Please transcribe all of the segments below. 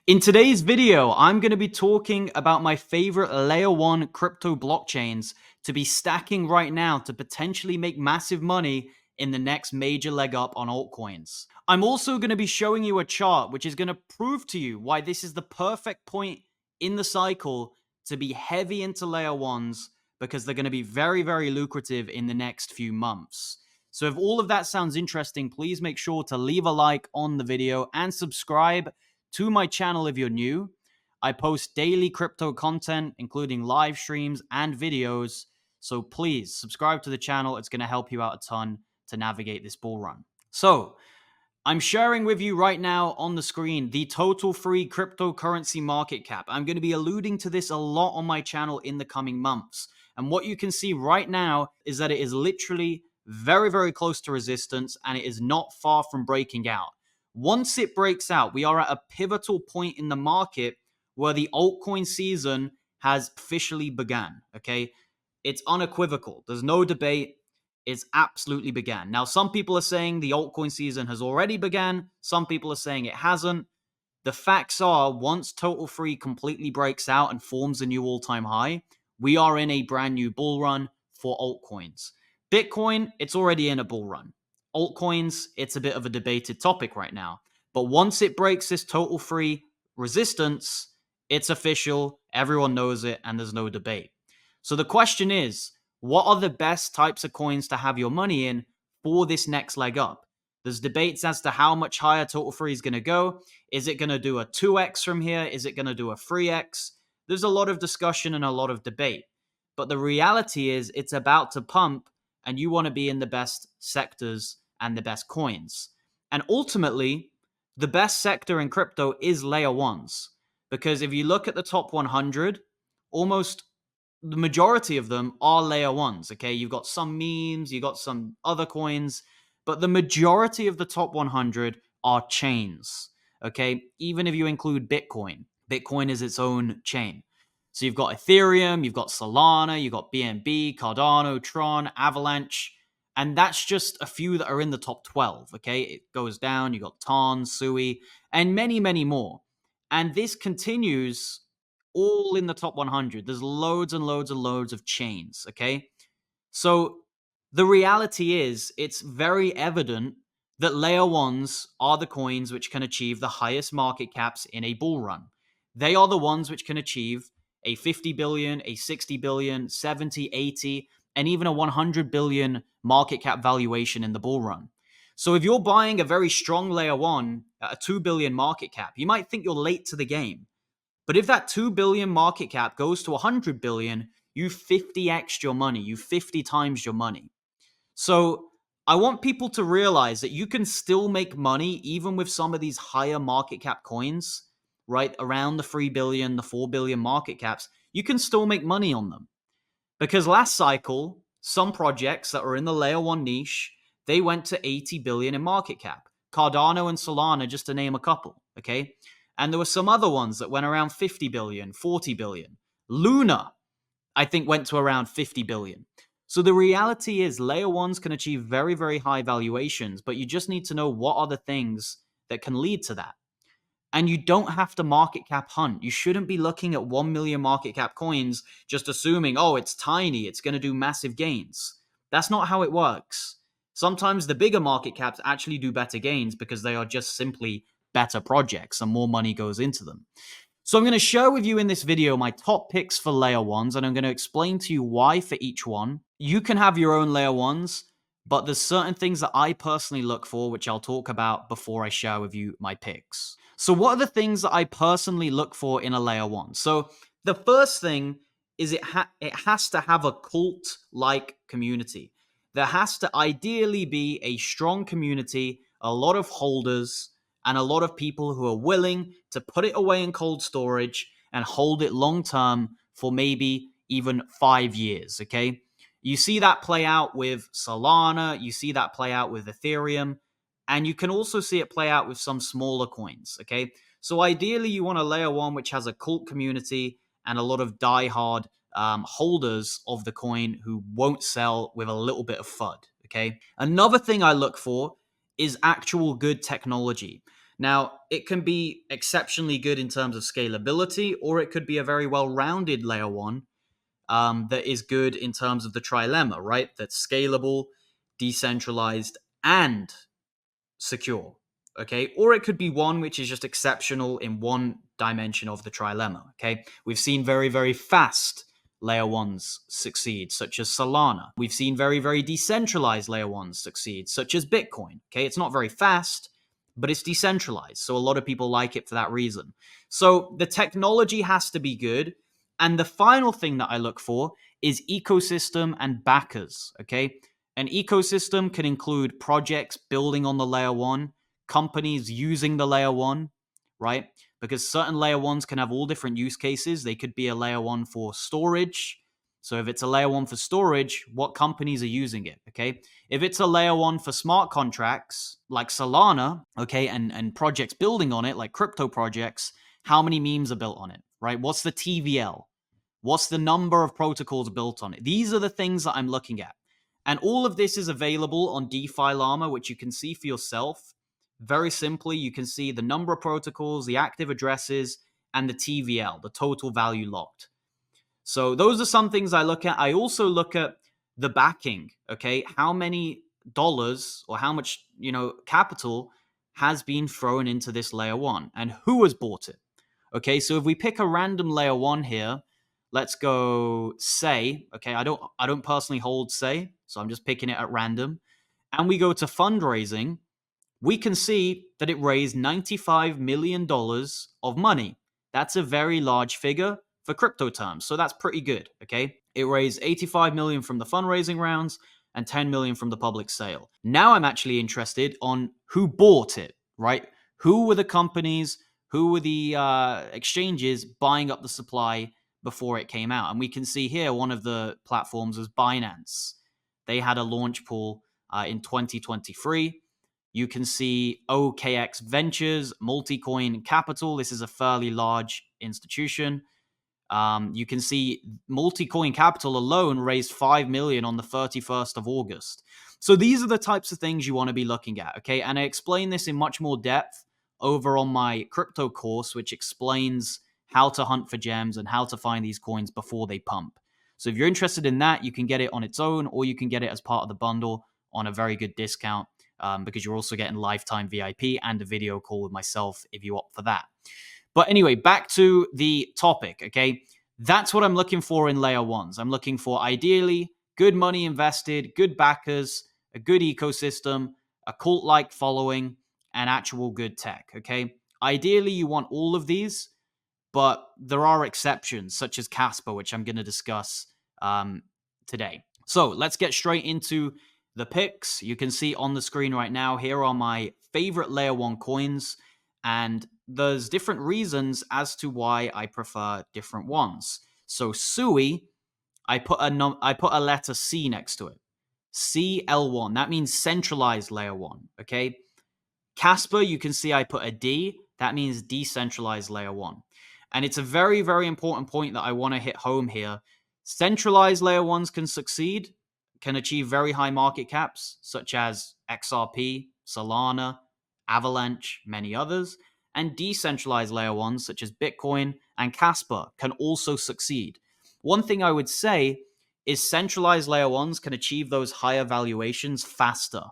In today's video, I'm going to be talking about my favorite layer 1 crypto blockchains to be stacking right now to potentially make massive money in the next major leg up on altcoins. I'm also going to be showing you a chart which is going to prove to you why this is the perfect point in the cycle to be heavy into layer 1s because they're going to be very, very lucrative in the next few months. So if all of that sounds interesting, please make sure to leave a like on the video and subscribe to my channel if you're new. I post daily crypto content, including live streams and videos. So please subscribe to the channel. It's going to help you out a ton to navigate this bull run. So I'm sharing with you right now on the screen the total free cryptocurrency market cap. I'm going to be alluding to this a lot on my channel in the coming months. And what you can see right now is that it is literally very, very close to resistance and it is not far from breaking out. Once it breaks out, we are at a pivotal point in the market where the altcoin season has officially begun, okay? It's unequivocal. There's no debate. It's absolutely began. Now, some people are saying the altcoin season has already began. Some people are saying it hasn't. The facts are, once Total Free completely breaks out and forms a new all-time high, we are in a brand new bull run for altcoins. Bitcoin, it's already in a bull run. Altcoins, it's a bit of a debated topic right now. But once it breaks this Total Free resistance, it's official, everyone knows it, and there's no debate. So the question is, what are the best types of coins to have your money in for this next leg up? There's debates as to how much higher Total Free is going to go. Is it going to do a 2x from here? Is it going to do a 3x? There's a lot of discussion and a lot of debate. But the reality is it's about to pump and you want to be in the best sectors and the best coins. And ultimately, the best sector in crypto is layer 1s. Because if you look at the top 100, almost the majority of them are layer 1s, okay? You've got some memes, you've got some other coins, but the majority of the top 100 are chains, okay? Even if you include Bitcoin. Bitcoin is its own chain. So you've got Ethereum, you've got Solana, you've got BNB, Cardano, Tron, Avalanche, and that's just a few that are in the top 12, okay? It goes down, you've got Ton, Sui, and many, many more. And this continues all in the top 100. There's loads and loads and loads of chains, okay? So the reality is, it's very evident that layer 1s are the coins which can achieve the highest market caps in a bull run. They are the ones which can achieve a 50 billion, a 60 billion, 70, 80, and even a 100 billion market cap valuation in the bull run. So if you're buying a very strong layer 1 at a 2 billion market cap, you might think you're late to the game. But if that 2 billion market cap goes to 100 billion, you 50x'd your money, you 50 times your money. So I want people to realize that you can still make money even with some of these higher market cap coins, right? Around the 3 billion, the 4 billion market caps, you can still make money on them. Because last cycle, some projects that were in the layer 1 niche, they went to 80 billion in market cap. Cardano and Solana, just to name a couple, okay? And there were some other ones that went around 50 billion, 40 billion. Luna, I think, went to around 50 billion. So the reality is layer 1s can achieve very, very high valuations, but you just need to know what are the things that can lead to that. And you don't have to market cap hunt. You shouldn't be looking at 1 million market cap coins just assuming, oh, it's tiny, it's going to do massive gains. That's not how it works. Sometimes the bigger market caps actually do better gains because they are just simply better projects and more money goes into them. So I'm going to share with you in this video my top picks for layer 1s, and I'm going to explain to you why for each one. You can have your own layer 1s, but there's certain things that I personally look for, which I'll talk about before I share with you my picks. So what are the things that I personally look for in a layer 1? So the first thing is it has to have a cult-like community. There has to ideally be a strong community, a lot of holders, and a lot of people who are willing to put it away in cold storage and hold it long term for maybe even 5 years, okay? You see that play out with Solana, you see that play out with Ethereum, and you can also see it play out with some smaller coins, okay? So ideally, you want a layer 1 which has a cult community and a lot of diehard holders of the coin who won't sell with a little bit of FUD, okay? Another thing I look for is actual good technology. Now, it can be exceptionally good in terms of scalability, or it could be a very well-rounded layer one that is good in terms of the trilemma, right? That's scalable, decentralized, and secure. Okay. Or it could be one which is just exceptional in one dimension of the trilemma. Okay. We've seen very, very fast layer ones succeed, such as Solana. We've seen very, very decentralized layer ones succeed, such as Bitcoin. Okay. It's not very fast, but it's decentralized. So a lot of people like it for that reason. So the technology has to be good. And the final thing that I look for is ecosystem and backers. Okay. An ecosystem can include projects building on the layer one, companies using the layer one, right? Because certain layer ones can have all different use cases. They could be a layer one for storage. So if it's a layer one for storage, what companies are using it? Okay. If it's a layer one for smart contracts like Solana, okay, and projects building on it, like crypto projects, how many memes are built on it, right? What's the TVL? What's the number of protocols built on it? These are the things that I'm looking at. And all of this is available on DeFi Llama, which you can see for yourself. Very simply, you can see the number of protocols, the active addresses, and the TVL, the total value locked. So those are some things I look at. I also look at the backing, okay? How many dollars or how much, capital has been thrown into this layer one and who has bought it? Okay, so if we pick a random layer one here, let's go Say. Okay, I don't personally hold Say, so I'm just picking it at random. And we go to fundraising, we can see that it raised $95 million of money. That's a very large figure for crypto terms, so that's pretty good, okay? It raised 85 million from the fundraising rounds and 10 million from the public sale. Now I'm actually interested on who bought it, right? Who were the companies, who were the exchanges buying up the supply before it came out? And we can see here one of the platforms was Binance. They had a launch pool in 2023. You can see OKX Ventures, Multicoin Capital. This is a fairly large institution. You can see Multicoin Capital alone raised 5 million on the 31st of August. So these are the types of things you want to be looking at, okay? And I explain this in much more depth over on my crypto course, which explains how to hunt for gems and how to find these coins before they pump. So if you're interested in that, you can get it on its own, or you can get it as part of the bundle on a very good discount, because you're also getting lifetime VIP and a video call with myself if you opt for that. But anyway, back to the topic, okay? That's what I'm looking for in layer ones. I'm looking for ideally good money invested, good backers, a good ecosystem, a cult-like following, and actual good tech, okay? Ideally, you want all of these, but there are exceptions, such as Casper, which I'm going to discuss today. So let's get straight into the picks. You can see on the screen right now, here are my favorite layer one coins, and there's different reasons as to why I prefer different ones. So Sui, I put a letter C next to it. CL1, that means centralized layer one, okay? Casper, you can see I put a D, that means decentralized layer one. And it's a very, very important point that I want to hit home here. Centralized layer ones can succeed, can achieve very high market caps, such as XRP, Solana, Avalanche, many others. And decentralized layer ones, such as Bitcoin and Casper, can also succeed. One thing I would say is centralized layer ones can achieve those higher valuations faster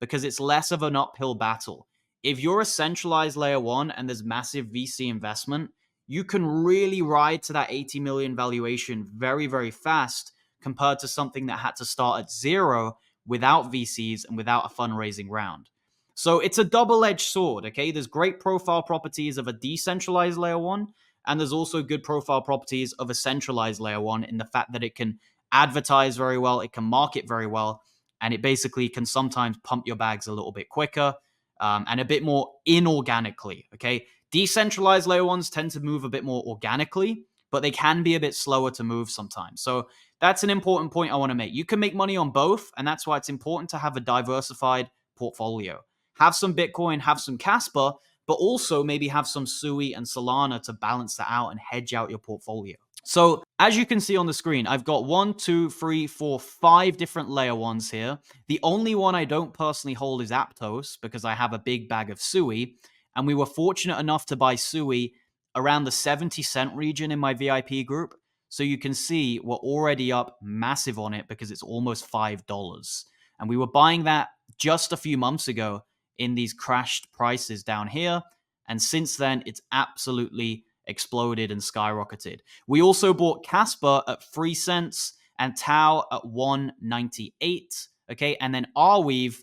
because it's less of an uphill battle. If you're a centralized layer one and there's massive VC investment, you can really ride to that 80 million valuation very, very fast compared to something that had to start at zero without VCs and without a fundraising round. So it's a double-edged sword, okay? There's great profile properties of a decentralized layer one, and there's also good profile properties of a centralized layer one in the fact that it can advertise very well, it can market very well, and it basically can sometimes pump your bags a little bit quicker and a bit more inorganically, okay? Decentralized layer ones tend to move a bit more organically, but they can be a bit slower to move sometimes. So that's an important point I want to make. You can make money on both, and that's why it's important to have a diversified portfolio. Have some Bitcoin, have some Casper, but also maybe have some Sui and Solana to balance that out and hedge out your portfolio. So as you can see on the screen, I've got 1, 2, 3, 4, 5 different layer ones here. The only one I don't personally hold is Aptos because I have a big bag of Sui. And we were fortunate enough to buy Sui around the 70 cent region in my VIP group. So you can see we're already up massive on it because it's almost $5. And we were buying that just a few months ago in these crashed prices down here. And since then, it's absolutely exploded and skyrocketed. We also bought Casper at 3 cents and Tau at 198. Okay. And then Arweave,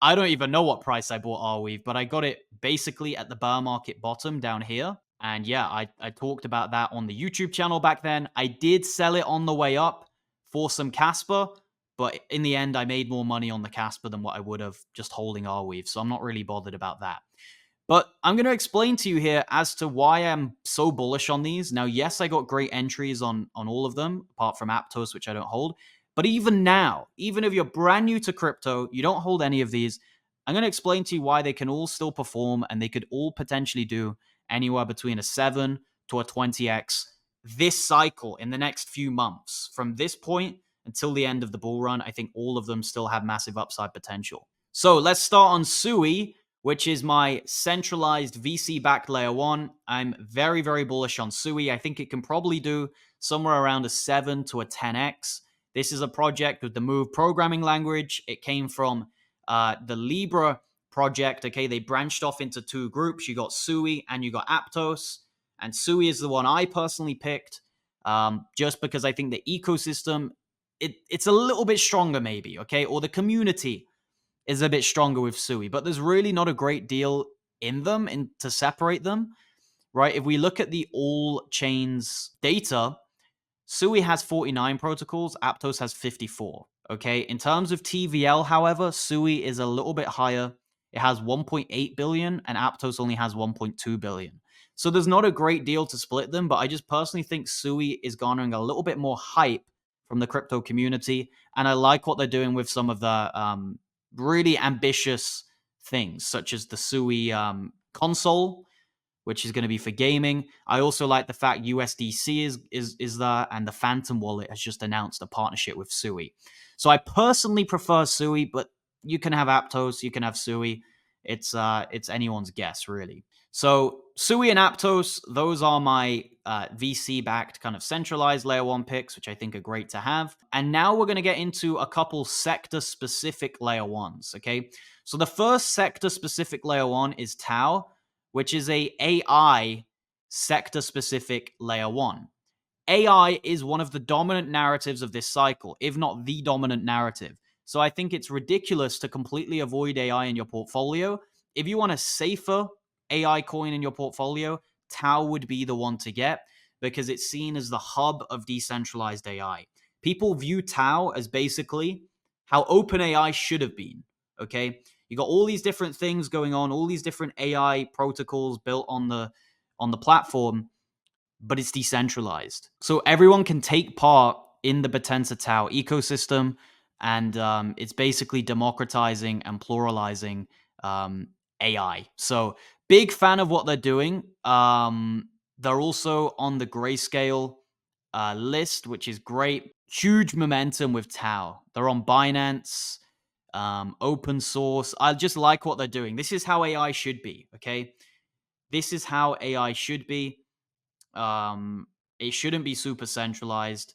I don't even know what price I bought Arweave, but I got it basically at the bear market bottom down here. And yeah, I talked about that on the YouTube channel back then. I did sell it on the way up for some Casper, but in the end, I made more money on the Casper than what I would have just holding Arweave. So I'm not really bothered about that. But I'm going to explain to you here as to why I'm so bullish on these. Now, yes, I got great entries on all of them, apart from Aptos, which I don't hold. But even now, even if you're brand new to crypto, you don't hold any of these, I'm going to explain to you why they can all still perform and they could all potentially do anywhere between a 7 to a 20x this cycle in the next few months. From this point until the end of the bull run, I think all of them still have massive upside potential. So let's start on Sui, which is my centralized VC-backed layer one. I'm very, very bullish on Sui. I think it can probably do somewhere around a 7 to a 10x. This is a project with the Move programming language. It came from the Libra project. Okay, they branched off into two groups. You got Sui and you got Aptos. And Sui is the one I personally picked just because I think the ecosystem, it's a little bit stronger maybe, okay? Or the community is a bit stronger with Sui, but there's really not a great deal in them to separate them, right? If we look at the all chains data, Sui has 49 protocols, Aptos has 54, okay? In terms of TVL, however, Sui is a little bit higher. It has 1.8 billion and Aptos only has 1.2 billion. So there's not a great deal to split them, but I just personally think Sui is garnering a little bit more hype from the crypto community, and I like what they're doing with some of the really ambitious things, such as the Sui console, which is going to be for gaming. I also like the fact USDC is there, and the Phantom Wallet has just announced a partnership with Sui. So I personally prefer Sui, but you can have Aptos, you can have Sui. It's anyone's guess, really. So Sui and Aptos, those are my VC-backed kind of centralized layer one picks, which I think are great to have. And now we're going to get into a couple sector-specific layer ones, okay? So the first sector-specific layer one is Tau, which is a AI sector-specific layer one. AI is one of the dominant narratives of this cycle, if not the dominant narrative. So I think it's ridiculous to completely avoid AI in your portfolio. If you want a safer AI coin in your portfolio, Tau would be the one to get because it's seen as the hub of decentralized AI. People view Tau as basically how OpenAI should have been, okay? You got all these different things going on, all these different AI protocols built on the platform, but it's decentralized. So everyone can take part in the Potenza Tau ecosystem, and it's basically democratizing and pluralizing AI. So big fan of what they're doing. They're also on the Grayscale list, which is great. Huge momentum with Tau. They're on Binance, open source. I just like what they're doing. This is how AI should be, okay? This is how AI should be. It shouldn't be super centralized.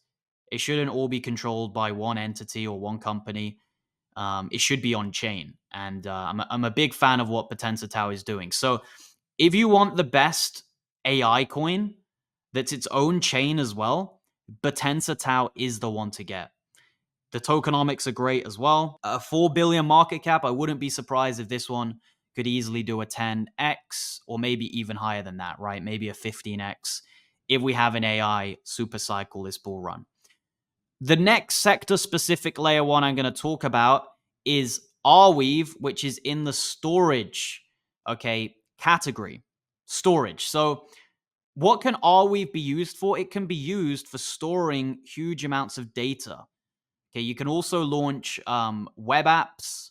It shouldn't all be controlled by one entity or one company. It should be on chain. And I'm a big fan of what Potenza Tau is doing. So if you want the best AI coin that's its own chain as well, Potenza Tau is the one to get. The tokenomics are great as well. A 4 billion market cap, I wouldn't be surprised if this one could easily do a 10x or maybe even higher than that, right? Maybe a 15x if we have an AI super cycle this bull run. The next sector-specific layer one I'm going to talk about is Arweave, which is in the storage, okay, category. Storage. So what can Arweave be used for? It can be used for storing huge amounts of data. Okay, you can also launch web apps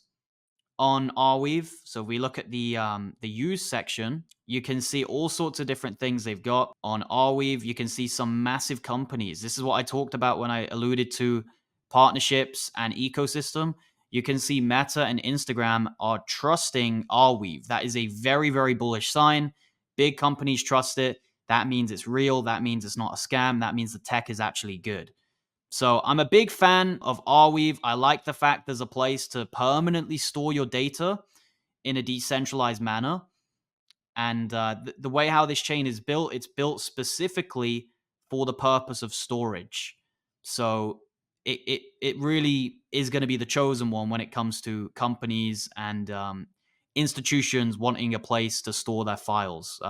on Arweave. So if we look at the use section, you can see all sorts of different things they've got on Arweave. You can see some massive companies. This is what I talked about when I alluded to partnerships and ecosystem. you can see Meta and Instagram are trusting Arweave. That is a very, very bullish sign. Big companies trust it. That means it's real. That means it's not a scam. That means the tech is actually good. So I'm a big fan of Arweave. I like the fact there's a place to permanently store your data in a decentralized manner. And the way how this chain is built, it's built specifically for the purpose of storage. So it really is going to be the chosen one when it comes to companies and institutions wanting a place to store their files.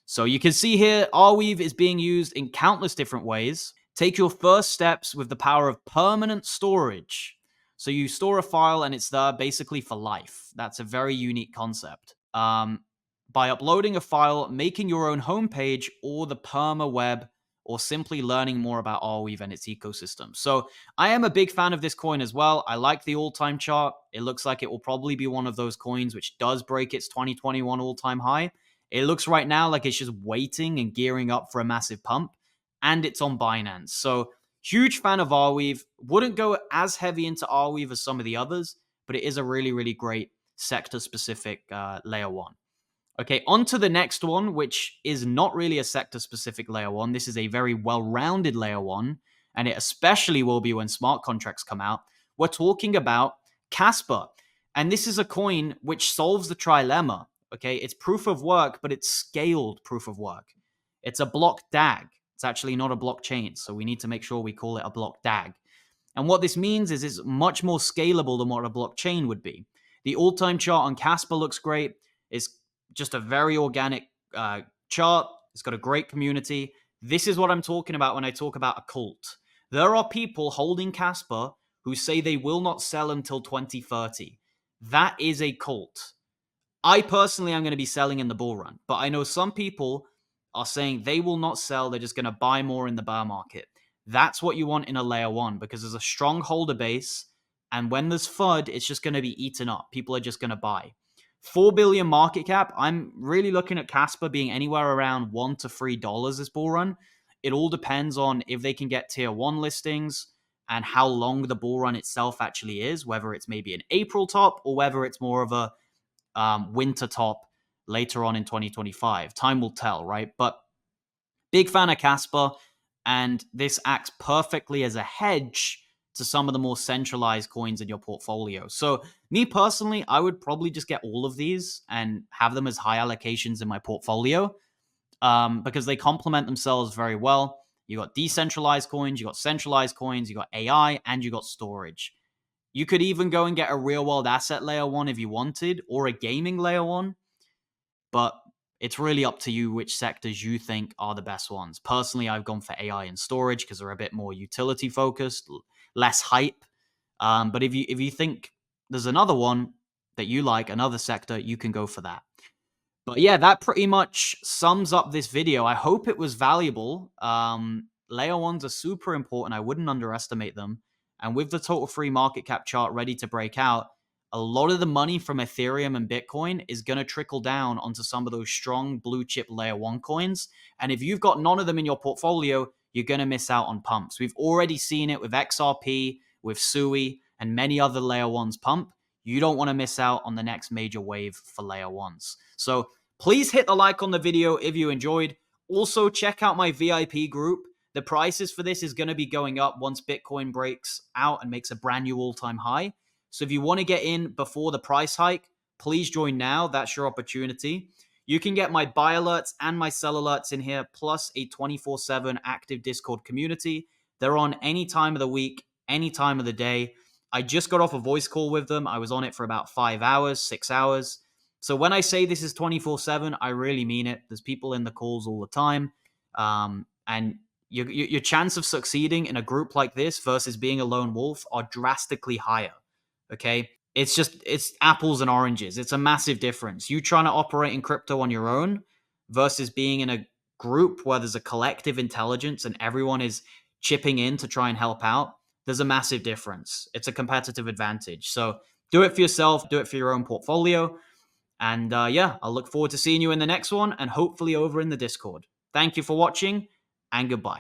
So you can see here, Arweave is being used in countless different ways. Take your first steps with the power of permanent storage. So you store a file and it's there basically for life. That's a very unique concept. By uploading a file, making your own homepage, or the perma web, or simply learning more about Arweave and its ecosystem. So I am a big fan of this coin as well. I like the all-time chart. It looks like it will probably be one of those coins which does break its 2021 all-time high. It looks right now like it's just waiting and gearing up for a massive pump, and it's on Binance. So huge fan of Arweave. Wouldn't go as heavy into Arweave as some of the others, but it is a really, really great sector-specific layer one. Okay, on to the next one, which is not really a sector-specific layer one. This is a very well-rounded layer one, and it especially will be when smart contracts come out. We're talking about Casper, and this is a coin which solves the trilemma. Okay, it's proof of work, but it's scaled proof of work. It's a block DAG. It's actually not a blockchain, so we need to make sure we call it a block DAG. And what this means is it's much more scalable than what a blockchain would be. The all-time chart on Casper looks great. It's just a very organic chart. It's got a great community. This is what I'm talking about when I talk about a cult. There are people holding Casper who say they will not sell until 2030. That is a cult. I personally am going to be selling in the bull run, but I know some people are saying they will not sell. They're just going to buy more in the bear market. That's what you want in a layer one because there's a strong holder base. And when there's FUD, it's just going to be eaten up. People are just going to buy. 4 billion market cap. I'm really looking at Casper being anywhere around $1 to $3 this bull run. It all depends on if they can get tier one listings and how long the bull run itself actually is, whether it's maybe an April top or whether it's more of a winter top later on in 2025. Time will tell, right? But big fan of Casper, and this acts perfectly as a hedge to some of the more centralized coins in your portfolio. So me personally, I would probably just get all of these and have them as high allocations in my portfolio because they complement themselves very well. You got decentralized coins, you got centralized coins, you got AI, and you got storage. You could even go and get a real world asset layer one if you wanted, or a gaming layer one. But it's really up to you which sectors you think are the best ones. Personally, I've gone for AI and storage because they're a bit more utility focused, less hype. But if you think there's another one that you like, another sector, you can go for that. But yeah, that pretty much sums up this video. I hope it was valuable. Layer ones are super important. I wouldn't underestimate them. And with the total free market cap chart ready to break out, a lot of the money from Ethereum and Bitcoin is going to trickle down onto some of those strong blue chip layer one coins. And if you've got none of them in your portfolio, you're going to miss out on pumps. We've already seen it with XRP, with SUI, and many other layer ones pump. You don't want to miss out on the next major wave for layer ones. So please hit the like on the video if you enjoyed. Also, check out my VIP group. The prices for this is going to be going up once Bitcoin breaks out and makes a brand new all-time high. So if you want to get in before the price hike, please join now. That's your opportunity. You can get my buy alerts and my sell alerts in here, plus a 24/7 active Discord community. They're on any time of the week, any time of the day. I just got off a voice call with them. I was on it for about 5 hours, 6 hours. So when I say this is 24/7, I really mean it. There's people in the calls all the time. And your chance of succeeding in a group like this versus being a lone wolf are drastically higher. Okay, it's apples and oranges. It's a massive difference. You trying to operate in crypto on your own versus being in a group where there's a collective intelligence and everyone is chipping in to try and help out. There's a massive difference. It's a competitive advantage. So do it for yourself, do it for your own portfolio. And yeah, I'll look forward to seeing you in the next one and hopefully over in the Discord. Thank you for watching and goodbye.